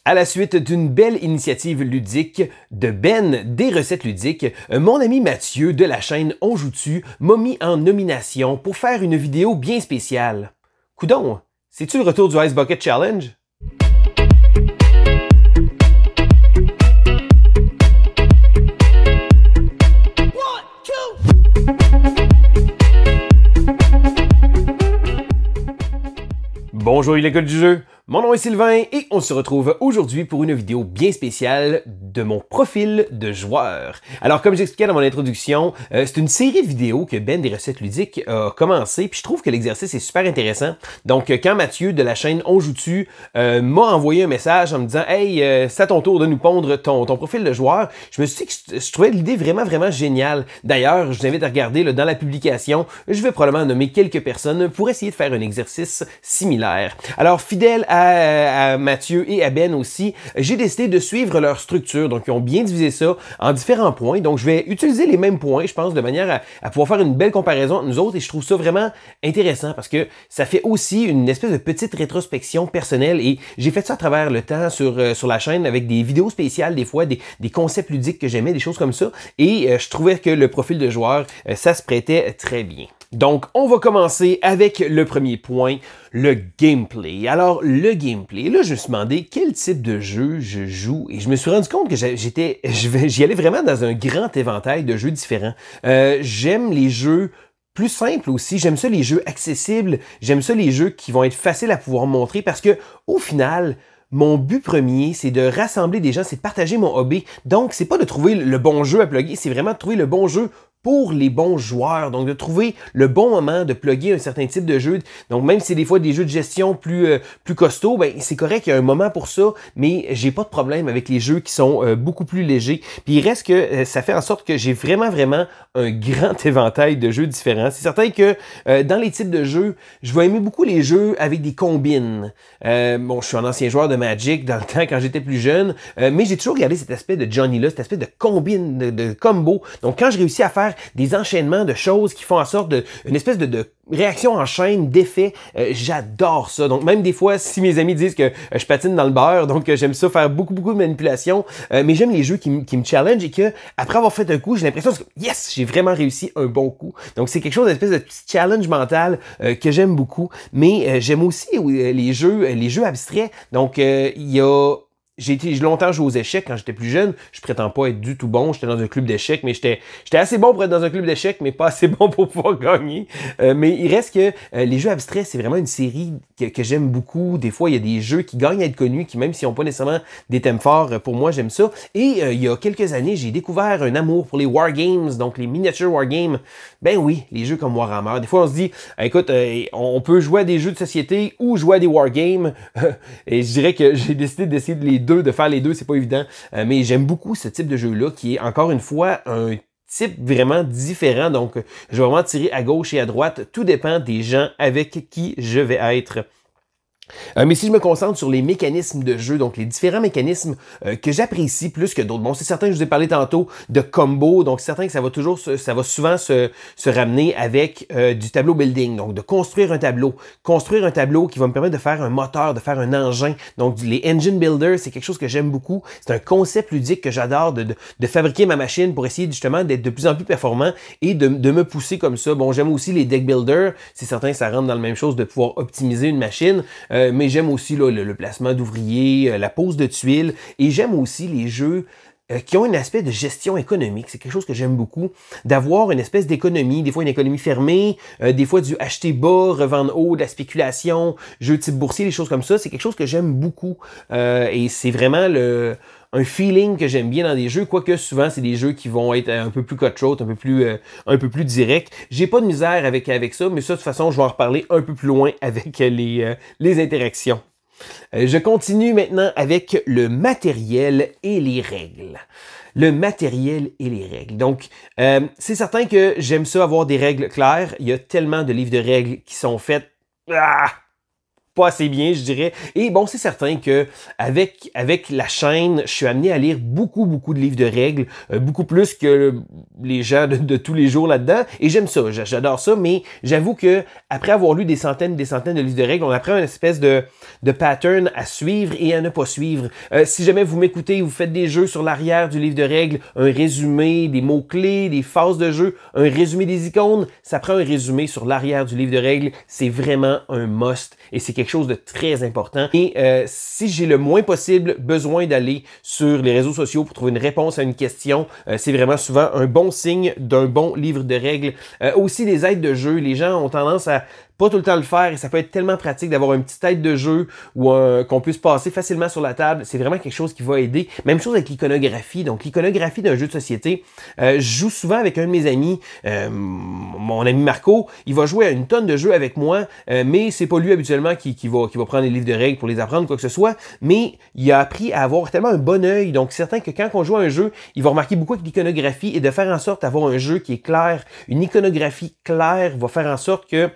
À la suite d'une belle initiative ludique de Ben des recettes ludiques, mon ami Mathieu de la chaîne On Joue-tu m'a mis en nomination pour faire une vidéo bien spéciale. Coudon, c'est-tu le retour du Ice Bucket Challenge? Bonjour les gars du jeu, mon nom est Sylvain et on se retrouve aujourd'hui pour une vidéo bien spéciale de mon profil de joueur. Alors comme j'expliquais dans mon introduction, c'est une série de vidéos que Ben des recettes ludiques a commencé, puis je trouve que l'exercice est super intéressant. Donc quand Mathieu de la chaîne On Joue-tu m'a envoyé un message en me disant « Hey, c'est à ton tour de nous pondre ton profil de joueur », je me suis dit que je trouvais l'idée vraiment géniale. D'ailleurs, je vous invite à regarder là, dans la publication, je vais probablement nommer quelques personnes pour essayer de faire un exercice similaire. Alors, fidèle à Mathieu et à Ben aussi, j'ai décidé de suivre leur structure. Donc, ils ont bien divisé ça en différents points. Donc, je vais utiliser les mêmes points, je pense, de manière à pouvoir faire une belle comparaison entre nous autres. Et je trouve ça vraiment intéressant parce que ça fait aussi une espèce de petite rétrospection personnelle. Et j'ai fait ça à travers le temps sur la chaîne avec des vidéos spéciales, des fois, des concepts ludiques que j'aimais, des choses comme ça. Et je trouvais que le profil de joueur, ça se prêtait très bien. Donc, on va commencer avec le premier point, le gameplay. Alors, le gameplay, là, je me suis demandé quel type de jeu je joue et je me suis rendu compte que j'y allais vraiment dans un grand éventail de jeux différents. J'aime les jeux plus simples aussi, j'aime ça les jeux accessibles, j'aime ça les jeux qui vont être faciles à pouvoir montrer parce que, au final, mon but premier, c'est de rassembler des gens, c'est de partager mon hobby. Donc, c'est pas de trouver le bon jeu à plugger, c'est vraiment de trouver le bon jeu pour les bons joueurs. Donc, de trouver le bon moment de plugger un certain type de jeu. Donc, même si c'est des fois des jeux de gestion plus costauds, ben c'est correct, il y a un moment pour ça, mais j'ai pas de problème avec les jeux qui sont beaucoup plus légers. Puis, il reste que ça fait en sorte que j'ai vraiment un grand éventail de jeux différents. C'est certain que dans les types de jeux, je vais aimer beaucoup les jeux avec des combines. Bon, je suis un ancien joueur de Magic dans le temps quand j'étais plus jeune, mais j'ai toujours regardé cet aspect de Johnny-là, cet aspect de combine, de combo. Donc, quand je réussis à faire des enchaînements de choses qui font en sorte une espèce de réaction en chaîne, d'effets, j'adore ça. Donc même des fois, si mes amis disent que je patine dans le beurre, donc j'aime ça faire beaucoup de manipulation, mais j'aime les jeux qui me challenge et que après avoir fait un coup, j'ai l'impression que yes, j'ai vraiment réussi un bon coup. Donc c'est quelque chose d'espèce de petit challenge mental que j'aime beaucoup, mais j'aime aussi les jeux abstraits. Donc il y a j'ai longtemps joué aux échecs quand j'étais plus jeune. Je prétends pas être du tout bon. J'étais dans un club d'échecs, mais j'étais assez bon pour être dans un club d'échecs, mais pas assez bon pour pouvoir gagner. Mais il reste que les jeux abstraits, c'est vraiment une série que j'aime beaucoup. Des fois, il y a des jeux qui gagnent à être connus, qui même s'ils n'ont pas nécessairement des thèmes forts, pour moi, j'aime ça. Et il y a quelques années, j'ai découvert un amour pour les wargames, donc les miniature wargames. Ben oui, les jeux comme Warhammer. Des fois, on se dit, écoute, on peut jouer à des jeux de société ou jouer à des wargames. Et je dirais que j'ai décidé d'essayer de faire les deux, c'est pas évident, mais j'aime beaucoup ce type de jeu-là qui est encore une fois un type vraiment différent, donc je vais vraiment tirer à gauche et à droite, tout dépend des gens avec qui je vais être. Mais si je me concentre sur les mécanismes de jeu, donc les différents mécanismes que j'apprécie plus que d'autres. Bon, c'est certain que je vous ai parlé tantôt de combo, donc c'est certain que ça va souvent se ramener avec du tableau building, donc de construire un tableau qui va me permettre de faire un moteur, de faire un engin. Donc les engine builders, c'est quelque chose que j'aime beaucoup. C'est un concept ludique que j'adore de fabriquer ma machine pour essayer justement d'être de plus en plus performant et de me pousser comme ça. Bon, j'aime aussi les deck builders, c'est certain que ça rentre dans la même chose de pouvoir optimiser une machine. Mais j'aime aussi là, le placement d'ouvriers, la pose de tuiles, et j'aime aussi les jeux qui ont un aspect de gestion économique. C'est quelque chose que j'aime beaucoup, d'avoir une espèce d'économie, des fois une économie fermée, des fois du acheter bas, revendre haut, de la spéculation, jeux type boursier, les choses comme ça. C'est quelque chose que j'aime beaucoup et c'est vraiment un feeling que j'aime bien dans des jeux, quoique souvent c'est des jeux qui vont être un peu plus cutthroat, un peu plus direct. J'ai pas de misère avec ça, mais ça de toute façon je vais en reparler un peu plus loin avec les interactions. Je continue maintenant avec le matériel et les règles. Le matériel et les règles. Donc, c'est certain que j'aime ça avoir des règles claires. Il y a tellement de livres de règles qui sont faits. pas assez bien, je dirais. Et bon, c'est certain que avec la chaîne, je suis amené à lire beaucoup de livres de règles, beaucoup plus que les gens de tous les jours là-dedans. Et j'aime ça, j'adore ça, mais j'avoue que après avoir lu des centaines de livres de règles, on apprend une espèce de pattern à suivre et à ne pas suivre. Si jamais vous m'écoutez, vous faites des jeux sur l'arrière du livre de règles, un résumé, des mots-clés, des phases de jeu, un résumé des icônes, ça prend un résumé sur l'arrière du livre de règles. C'est vraiment un must et c'est quelque chose de très important. Et si j'ai le moins possible besoin d'aller sur les réseaux sociaux pour trouver une réponse à une question, c'est vraiment souvent un bon signe d'un bon livre de règles. Aussi des aides de jeu, les gens ont tendance à pas tout le temps le faire et ça peut être tellement pratique d'avoir une petite aide de jeu ou qu'on puisse passer facilement sur la table. C'est vraiment quelque chose qui va aider. Même chose avec l'iconographie. Donc l'iconographie d'un jeu de société, je joue souvent avec un de mes amis, mon ami Marco, il va jouer à une tonne de jeux avec moi, mais c'est pas lui habituellement qui va prendre les livres de règles pour les apprendre, quoi que ce soit, mais il a appris à avoir tellement un bon œil. Donc c'est certain que quand on joue à un jeu, il va remarquer beaucoup avec l'iconographie et de faire en sorte d'avoir un jeu qui est clair, une iconographie claire va faire en sorte que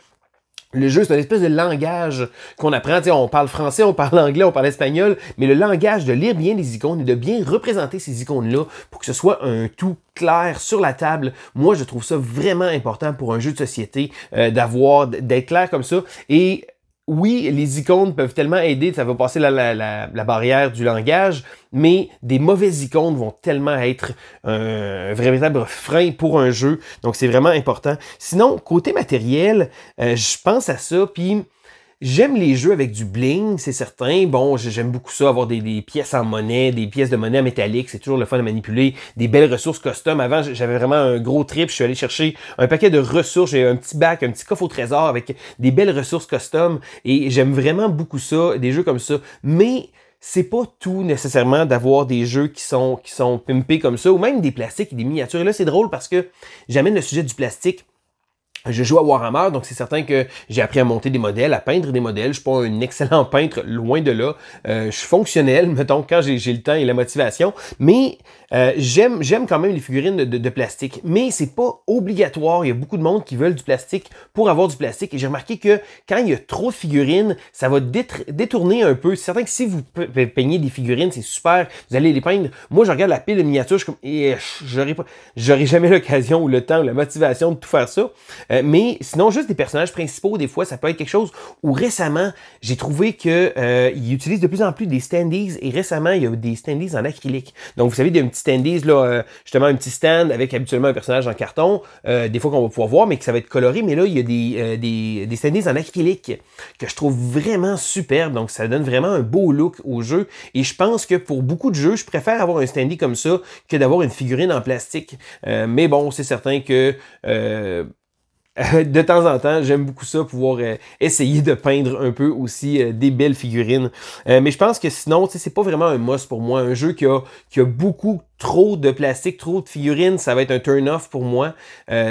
le jeu, c'est une espèce de langage qu'on apprend. T'sais, on parle français, on parle anglais, on parle espagnol, mais le langage de lire bien les icônes et de bien représenter ces icônes-là pour que ce soit un tout clair sur la table, moi, je trouve ça vraiment important pour un jeu de société d'être clair comme ça. Et oui, les icônes peuvent tellement aider, ça va passer la barrière du langage, mais des mauvaises icônes vont tellement être un véritable frein pour un jeu. Donc, c'est vraiment important. Sinon, côté matériel, je pense à ça, puis j'aime les jeux avec du bling, c'est certain. Bon, j'aime beaucoup ça, avoir des pièces en monnaie, des pièces de monnaie en métallique, c'est toujours le fun à manipuler. Des belles ressources custom. Avant, j'avais vraiment un gros trip, je suis allé chercher un paquet de ressources, j'ai un petit bac, un petit coffre au trésor avec des belles ressources custom et j'aime vraiment beaucoup ça, des jeux comme ça. Mais c'est pas tout nécessairement d'avoir des jeux qui sont pimpés comme ça, ou même des plastiques et des miniatures. Et là, c'est drôle parce que j'amène le sujet du plastique. Je joue à Warhammer, donc c'est certain que j'ai appris à monter des modèles, à peindre des modèles. Je suis pas un excellent peintre, loin de là. Je suis fonctionnel, mettons, quand j'ai le temps et la motivation. Mais j'aime quand même les figurines de plastique. Mais c'est pas obligatoire. Il y a beaucoup de monde qui veulent du plastique pour avoir du plastique. Et j'ai remarqué que quand il y a trop de figurines, ça va détourner un peu. C'est certain que si vous peignez des figurines, c'est super. Vous allez les peindre. Moi, je regarde la pile de miniatures, je suis comme, j'aurais jamais l'occasion ou le temps ou la motivation de tout faire ça. Mais sinon, juste des personnages principaux, des fois, ça peut être quelque chose où récemment, j'ai trouvé que ils utilisent de plus en plus des standees et récemment, il y a des standees en acrylique. Donc, vous savez, il y a un petit standees, là, justement, un petit stand avec habituellement un personnage en carton, des fois qu'on va pouvoir voir, mais que ça va être coloré. Mais là, il y a des standees en acrylique que je trouve vraiment superbe. Donc, ça donne vraiment un beau look au jeu. Et je pense que pour beaucoup de jeux, je préfère avoir un standee comme ça que d'avoir une figurine en plastique. Mais bon, c'est certain que de temps en temps, j'aime beaucoup ça, pouvoir essayer de peindre un peu aussi des belles figurines. Mais je pense que sinon, c'est pas vraiment un must pour moi. Un jeu qui a beaucoup trop de plastique, trop de figurines, ça va être un turn-off pour moi.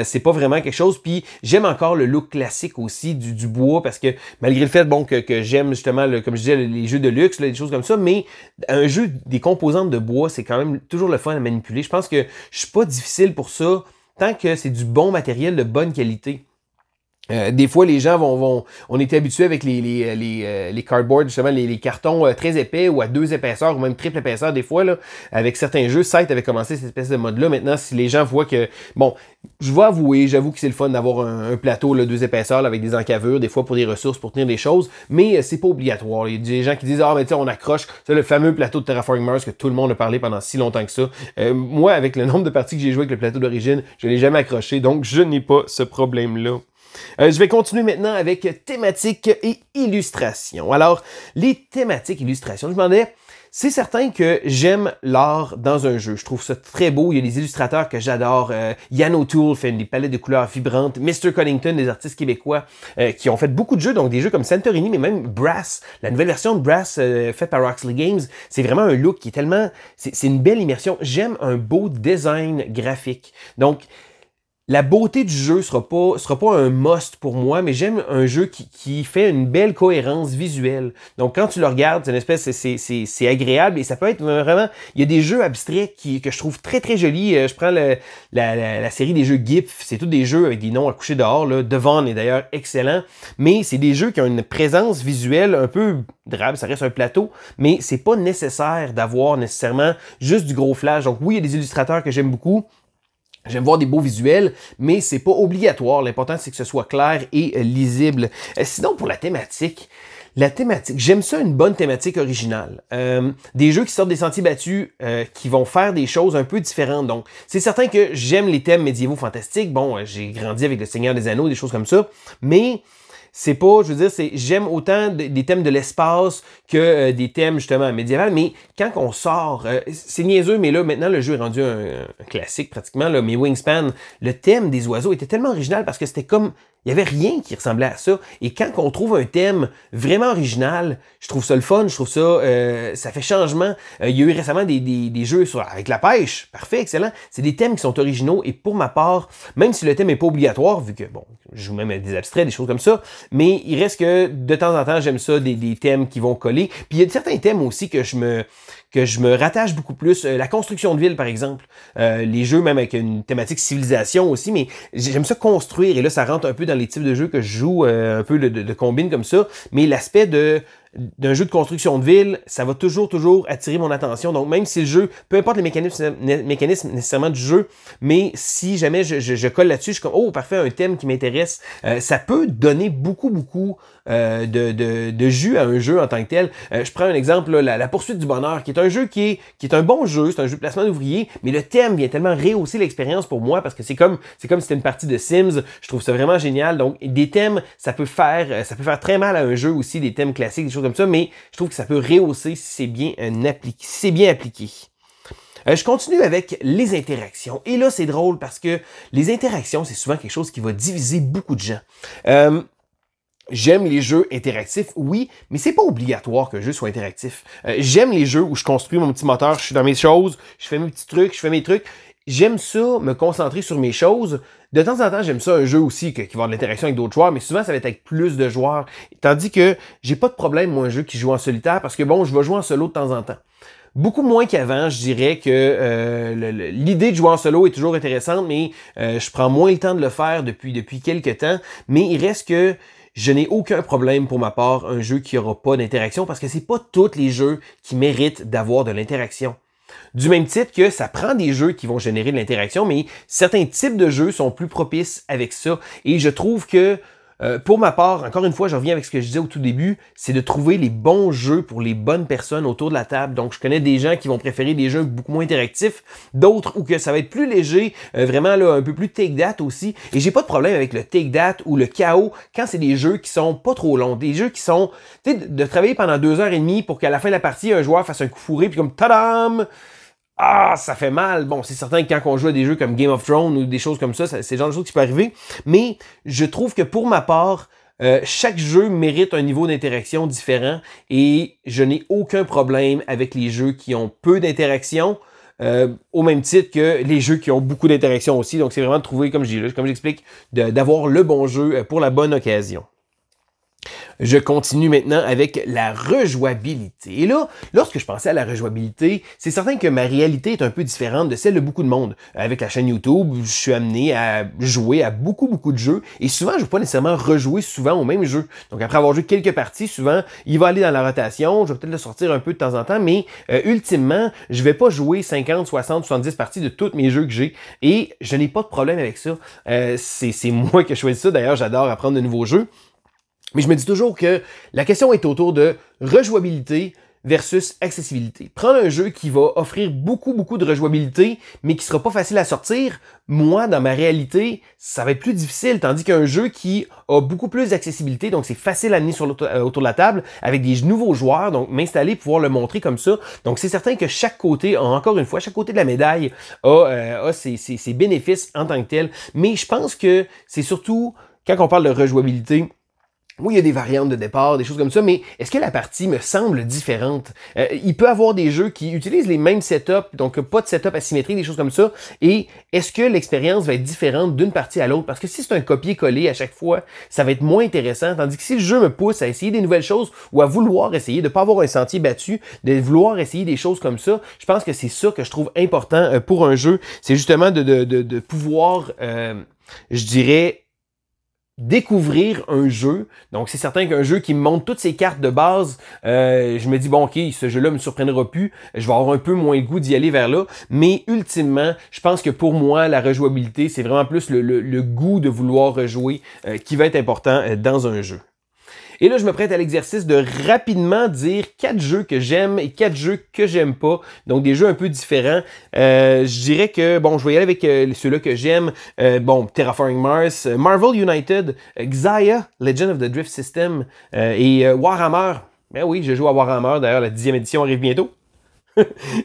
C'est pas vraiment quelque chose. Puis j'aime encore le look classique aussi du bois parce que malgré le fait bon que j'aime justement, comme je disais, les jeux de luxe, là, des choses comme ça, mais un jeu des composantes de bois, c'est quand même toujours le fun à manipuler. Je pense que je suis pas difficile pour ça. Tant que c'est du bon matériel de bonne qualité. Des fois, les gens on était habitués avec les cardboards, justement, les cartons très épais ou à 2 épaisseurs ou même triple épaisseur des fois, là, avec certains jeux. Scythe avait commencé cette espèce de mode-là. Maintenant, si les gens voient que, bon, j'avoue que c'est le fun d'avoir un plateau, là, 2 épaisseurs, là, avec des encavures, des fois pour des ressources, pour tenir des choses, mais c'est pas obligatoire. Il y a des gens qui disent, mais tu sais, on accroche, c'est le fameux plateau de Terraforming Mars que tout le monde a parlé pendant si longtemps que ça. Moi, avec le nombre de parties que j'ai joué avec le plateau d'origine, je l'ai jamais accroché, donc je n'ai pas ce problème-là. Je vais continuer maintenant avec thématiques et illustrations. Alors, les thématiques illustrations, je me demandais, c'est certain que j'aime l'art dans un jeu. Je trouve ça très beau. Il y a des illustrateurs que j'adore. Yann O'Toole fait des palettes de couleurs vibrantes. Mr. Cunnington, des artistes québécois qui ont fait beaucoup de jeux, donc des jeux comme Santorini, mais même Brass. La nouvelle version de Brass faite par Roxley Games, c'est vraiment un look qui est tellement... C'est une belle immersion. J'aime un beau design graphique. Donc, La beauté du jeu sera pas un must pour moi, mais j'aime un jeu qui fait une belle cohérence visuelle. Donc, quand tu le regardes, c'est une espèce, c'est agréable et ça peut être vraiment, il y a des jeux abstraits que je trouve très, très jolis. Je prends la série des jeux GIF, c'est tous des jeux avec des noms à coucher dehors, là. Devon est d'ailleurs excellent, mais c'est des jeux qui ont une présence visuelle un peu drabe, ça reste un plateau, mais c'est pas nécessaire d'avoir nécessairement juste du gros flash. Donc oui, il y a des illustrateurs que j'aime beaucoup. J'aime voir des beaux visuels, mais c'est pas obligatoire. L'important, c'est que ce soit clair et lisible. Sinon, pour la thématique, j'aime ça une bonne thématique originale. Des jeux qui sortent des sentiers battus, qui vont faire des choses un peu différentes. Donc, c'est certain que j'aime les thèmes médiévaux fantastiques. Bon, j'ai grandi avec le Seigneur des Anneaux, des choses comme ça, mais c'est pas, je veux dire, j'aime autant des thèmes de l'espace que des thèmes justement médiévaux, mais quand on sort, c'est niaiseux, mais là, maintenant, le jeu est rendu un classique pratiquement, là, mais Wingspan, le thème des oiseaux était tellement original parce que c'était comme, il y avait rien qui ressemblait à ça. Et quand on trouve un thème vraiment original, je trouve ça le fun, je trouve ça, ça fait changement. Il y a eu récemment des jeux avec la pêche, parfait, excellent. C'est des thèmes qui sont originaux et pour ma part, même si le thème n'est pas obligatoire, vu que, bon, je joue même des abstraits, des choses comme ça, mais il reste que de temps en temps, j'aime ça, des thèmes qui vont coller. Puis il y a certains thèmes aussi que je me rattache beaucoup plus. La construction de ville, par exemple. Les jeux, même avec une thématique civilisation aussi, mais j'aime ça construire. Et là, ça rentre un peu dans les types de jeux que je joue, un peu de combine comme ça. Mais l'aspect d'un jeu de construction de ville, ça va toujours attirer mon attention. Donc, même si le jeu, peu importe les mécanismes nécessairement du jeu, mais si jamais je colle là-dessus, je suis comme, oh, parfait, un thème qui m'intéresse, ça peut donner beaucoup de jus à un jeu en tant que tel. Je prends un exemple, là, la poursuite du bonheur, qui est un jeu qui est un bon jeu, c'est un jeu de placement d'ouvriers, mais le thème vient tellement rehausser l'expérience pour moi, parce que c'est comme si c'était une partie de Sims. Je trouve ça vraiment génial. Donc, des thèmes, ça peut faire très mal à un jeu aussi, des thèmes classiques, des choses comme ça, mais je trouve que ça peut rehausser si c'est bien appliqué. Je continue avec les interactions. Et là, c'est drôle parce que les interactions, c'est souvent quelque chose qui va diviser beaucoup de gens. J'aime les jeux interactifs, oui, mais c'est pas obligatoire que le jeu soit interactif. J'aime les jeux où je construis mon petit moteur, je suis dans mes choses, je fais mes petits trucs, je fais mes trucs. J'aime ça, me concentrer sur mes choses. De temps en temps, j'aime ça un jeu aussi qui va avoir de l'interaction avec d'autres joueurs, mais souvent, ça va être avec plus de joueurs. Tandis que j'ai pas de problème, moi, un jeu qui joue en solitaire, parce que bon, je vais jouer en solo de temps en temps. Beaucoup moins qu'avant, je dirais que l'idée de jouer en solo est toujours intéressante, mais je prends moins le temps de le faire depuis quelques temps. Mais il reste que je n'ai aucun problème pour ma part, un jeu qui n'aura pas d'interaction, parce que c'est pas tous les jeux qui méritent d'avoir de l'interaction. Du même titre que ça prend des jeux qui vont générer de l'interaction, mais certains types de jeux sont plus propices avec ça. Et je trouve que, pour ma part, encore une fois, je reviens avec ce que je disais au tout début, c'est de trouver les bons jeux pour les bonnes personnes autour de la table. Donc, je connais des gens qui vont préférer des jeux beaucoup moins interactifs, d'autres où que ça va être plus léger, vraiment là, un peu plus take that aussi. Et j'ai pas de problème avec le take that ou le chaos quand c'est des jeux qui sont pas trop longs, des jeux qui sont, tu sais, de travailler pendant 2h30 pour qu'à la fin de la partie, un joueur fasse un coup fourré puis comme tadam! Ah, ça fait mal. Bon, c'est certain que quand on joue à des jeux comme Game of Thrones ou des choses comme ça, c'est le genre de choses qui peut arriver. Mais je trouve que pour ma part, chaque jeu mérite un niveau d'interaction différent et je n'ai aucun problème avec les jeux qui ont peu d'interaction, au même titre que les jeux qui ont beaucoup d'interaction aussi. Donc, c'est vraiment de trouver, comme j'explique, d'avoir le bon jeu pour la bonne occasion. Je continue maintenant avec la rejouabilité. Et là, lorsque je pensais à la rejouabilité, c'est certain que ma réalité est un peu différente de celle de beaucoup de monde. Avec la chaîne YouTube, je suis amené à jouer à beaucoup de jeux et souvent, je ne vais pas nécessairement rejouer souvent au même jeu. Donc, après avoir joué quelques parties, souvent, il va aller dans la rotation, je vais peut-être le sortir un peu de temps en temps, mais ultimement, je vais pas jouer 50, 60, 70 parties de tous mes jeux que j'ai et je n'ai pas de problème avec ça. C'est moi qui choisis ça. D'ailleurs, j'adore apprendre de nouveaux jeux. Mais je me dis toujours que la question est autour de rejouabilité versus accessibilité. Prendre un jeu qui va offrir beaucoup de rejouabilité, mais qui sera pas facile à sortir, moi, dans ma réalité, ça va être plus difficile, tandis qu'un jeu qui a beaucoup plus d'accessibilité, donc c'est facile à amener autour de la table, avec des nouveaux joueurs, donc m'installer, pouvoir le montrer comme ça. Donc c'est certain que chaque côté, encore une fois, chaque côté de la médaille a ses bénéfices en tant que tel, mais je pense que c'est surtout, quand on parle de rejouabilité, oui, il y a des variantes de départ, des choses comme ça, mais est-ce que la partie me semble différente? Il peut y avoir des jeux qui utilisent les mêmes setups, donc pas de setup asymétrique, des choses comme ça, et est-ce que l'expérience va être différente d'une partie à l'autre? Parce que si c'est un copier-coller à chaque fois, ça va être moins intéressant, tandis que si le jeu me pousse à essayer des nouvelles choses ou à vouloir essayer de ne pas avoir un sentier battu, de vouloir essayer des choses comme ça, je pense que c'est ça que je trouve important pour un jeu, c'est justement de pouvoir, je dirais, découvrir un jeu. Donc, c'est certain qu'un jeu qui me montre toutes ses cartes de base, je me dis, bon, OK, ce jeu-là me surprendra plus. Je vais avoir un peu moins le goût d'y aller vers là. Mais ultimement, je pense que pour moi, la rejouabilité, c'est vraiment plus le goût de vouloir rejouer qui va être important dans un jeu. Et là, je me prête à l'exercice de rapidement dire 4 jeux que j'aime et 4 jeux que j'aime pas. Donc, des jeux un peu différents. Je dirais que, bon, je vais y aller avec ceux-là que j'aime. Bon, Terraforming Mars, Marvel United, Xia, Legend of the Drift System et Warhammer. Ben oui, je joue à Warhammer. D'ailleurs, la 10e édition arrive bientôt.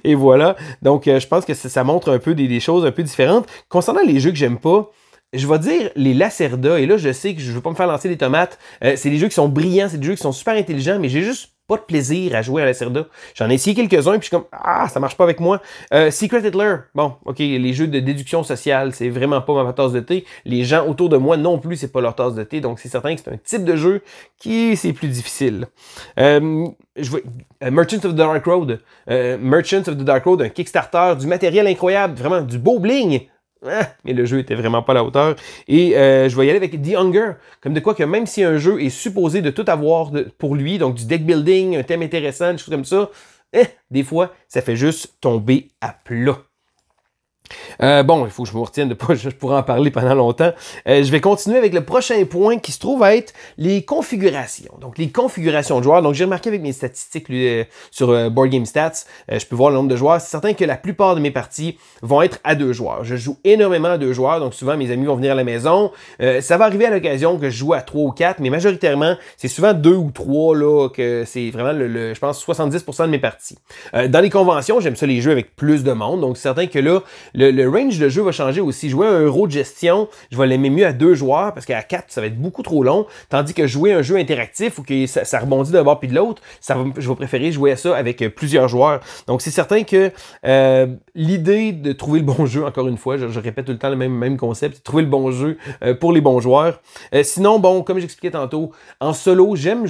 Et voilà. Donc, je pense que ça montre un peu des choses un peu différentes. Concernant les jeux que j'aime pas, je vais dire les Lacerda, et là je sais que je ne veux pas me faire lancer des tomates, c'est des jeux qui sont brillants, c'est des jeux qui sont super intelligents, mais j'ai juste pas de plaisir à jouer à Lacerda. J'en ai essayé quelques-uns, puis je suis comme, ah, ça marche pas avec moi. Secret Hitler, bon, ok, les jeux de déduction sociale, c'est vraiment pas ma tasse de thé. Les gens autour de moi non plus, c'est pas leur tasse de thé, donc c'est certain que c'est un type de jeu c'est plus difficile. Merchants of the Dark Road, Merchants of the Dark Road, un Kickstarter, du matériel incroyable, vraiment du beau bling. Mais le jeu était vraiment pas à la hauteur. Et je vais y aller avec The Hunger. Comme de quoi que même si un jeu est supposé de tout avoir pour lui, donc du deck building, un thème intéressant, des choses comme ça, des fois, ça fait juste tomber à plat. Bon, il faut que je me retienne de pas, je pourrais en parler pendant longtemps. Je vais continuer avec le prochain point qui se trouve à être les configurations. Donc, les configurations de joueurs. Donc, j'ai remarqué avec mes statistiques sur Board Game Stats, je peux voir le nombre de joueurs. C'est certain que la plupart de mes parties vont être à 2 joueurs. Je joue énormément à 2 joueurs, donc souvent mes amis vont venir à la maison. Ça va arriver à l'occasion que je joue à 3 ou 4, mais majoritairement, c'est souvent 2 ou 3 là, que c'est vraiment, je pense, 70% de mes parties. Dans les conventions, j'aime ça les jeux avec plus de monde, donc c'est certain que là, le range de jeu va changer aussi. Jouer un euro de gestion, je vais l'aimer mieux à 2 joueurs parce qu'à 4, ça va être beaucoup trop long. Tandis que jouer un jeu interactif ou que ça rebondit d'un bord puis de l'autre, je vais préférer jouer à ça avec plusieurs joueurs. Donc c'est certain que l'idée de trouver le bon jeu, encore une fois, je répète tout le temps le même concept, trouver le bon jeu pour les bons joueurs. Sinon, bon, comme j'expliquais tantôt, en solo, j'aime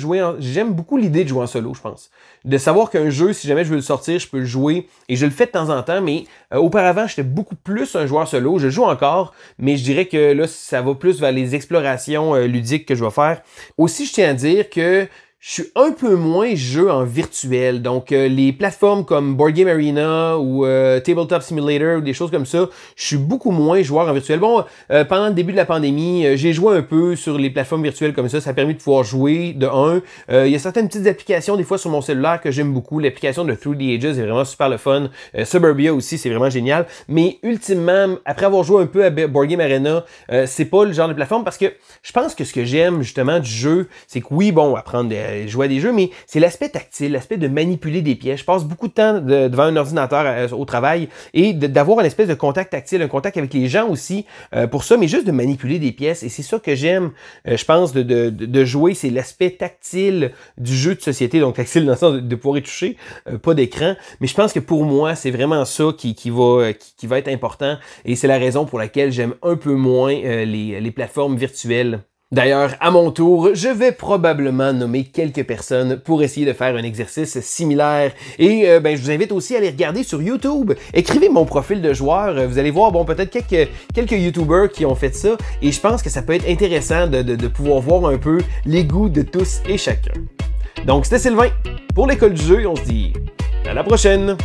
beaucoup l'idée de jouer en solo, je pense. De savoir qu'un jeu, si jamais je veux le sortir, je peux le jouer et je le fais de temps en temps, mais auparavant, j'étais beaucoup plus un joueur solo. Je joue encore, mais je dirais que là, ça va plus vers les explorations ludiques que je vais faire. Aussi, je tiens à dire que je suis un peu moins jeu en virtuel. Donc, les plateformes comme Board Game Arena ou Tabletop Simulator ou des choses comme ça, je suis beaucoup moins joueur en virtuel. Bon, pendant le début de la pandémie, j'ai joué un peu sur les plateformes virtuelles comme ça. Ça a permis de pouvoir jouer de 1. Il y a certaines petites applications, des fois sur mon cellulaire, que j'aime beaucoup. L'application de Through the Ages est vraiment super le fun. Suburbia aussi, c'est vraiment génial. Mais ultimement, après avoir joué un peu à Board Game Arena, c'est pas le genre de plateforme parce que je pense que ce que j'aime justement du jeu, c'est que oui, bon, apprendre jouer à des jeux, mais c'est l'aspect tactile, l'aspect de manipuler des pièces. Je passe beaucoup de temps devant un ordinateur au travail et d'avoir une espèce de contact tactile, un contact avec les gens aussi pour ça, mais juste de manipuler des pièces. Et c'est ça que j'aime, je pense, de jouer, c'est l'aspect tactile du jeu de société, donc tactile dans le sens de pouvoir y toucher, pas d'écran. Mais je pense que pour moi, c'est vraiment ça qui va être important et c'est la raison pour laquelle j'aime un peu moins les plateformes virtuelles. D'ailleurs, à mon tour, je vais probablement nommer quelques personnes pour essayer de faire un exercice similaire. Et je vous invite aussi à aller regarder sur YouTube. Écrivez mon profil de joueur. Vous allez voir, bon, peut-être quelques YouTubers qui ont fait ça. Et je pense que ça peut être intéressant de pouvoir voir un peu les goûts de tous et chacun. Donc, c'était Sylvain pour l'École du jeu. On se dit à la prochaine!